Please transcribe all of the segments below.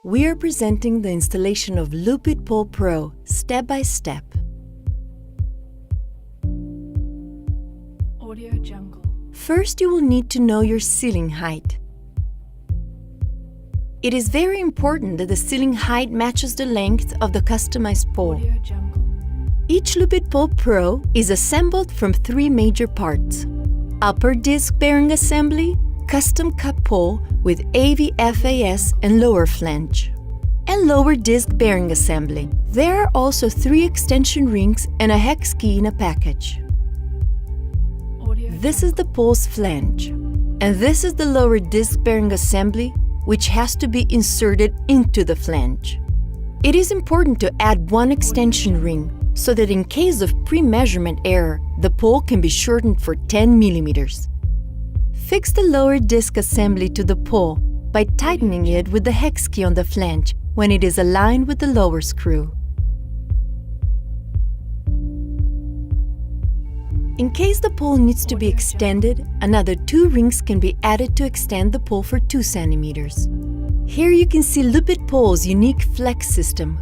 We are presenting the installation of Lupit Pole Pro step by step. Audio Jungle. First, you will need to know your ceiling height. It is very important that the ceiling height matches the length of the customized pole. Audio Jungle. Each Lupit Pole Pro is assembled from three major parts: upper disc bearing assembly, custom cut pole with AVFAS and lower flange, and lower disc bearing assembly. There are also 3 extension rings and a hex key in a package. Audio This is the pole's flange, and this is the lower disc bearing assembly, which has to be inserted into the flange. It is important to add 1 extension ring, so that in case of pre-measurement error, the pole can be shortened for 10 millimeters. Fix the lower disc assembly to the pole by tightening it with the hex key on the flange when it is aligned with the lower screw. In case the pole needs to be extended, another 2 rings can be added to extend the pole for 2 centimeters. Here you can see Lupit Pole's unique flex system.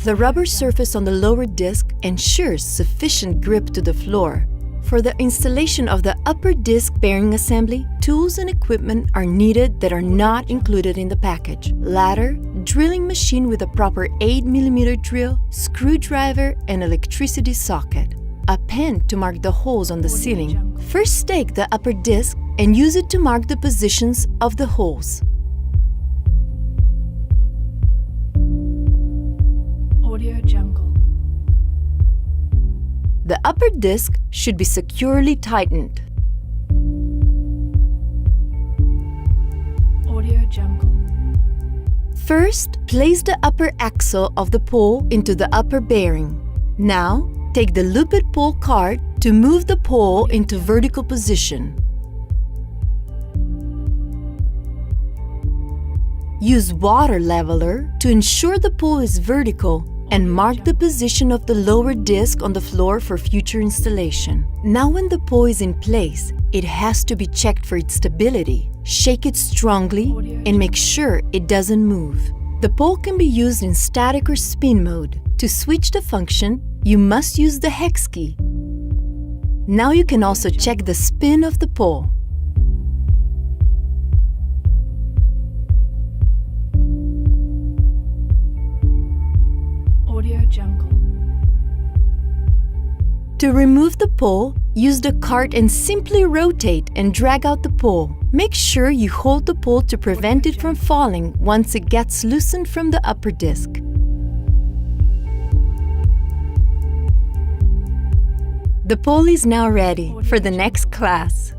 The rubber surface on the lower disc ensures sufficient grip to the floor. For the installation of the upper disc bearing assembly, tools and equipment are needed that are not included in the package: ladder, drilling machine with a proper 8 mm drill, screwdriver, and electricity socket. A pen to mark the holes on the ceiling. First stake the upper disc and use it to mark the positions of the holes. Audio Jungle. The upper disc should be securely tightened. Audio Jungle. First, place the upper axle of the pole into the upper bearing. Now, take the Lupit pole card to move the pole into vertical position. Use water leveler to ensure the pole is vertical and mark the position of the lower disc on the floor for future installation. Now when the pole is in place, it has to be checked for its stability. Shake it strongly and make sure it doesn't move. The pole can be used in static or spin mode. To switch the function, you must use the hex key. Now you can also check the spin of the pole. Audio Jungle. To remove the pole, use the cart and simply rotate and drag out the pole. Make sure you hold the pole to prevent it from falling once it gets loosened from the upper disc. The pole is now ready for the next class.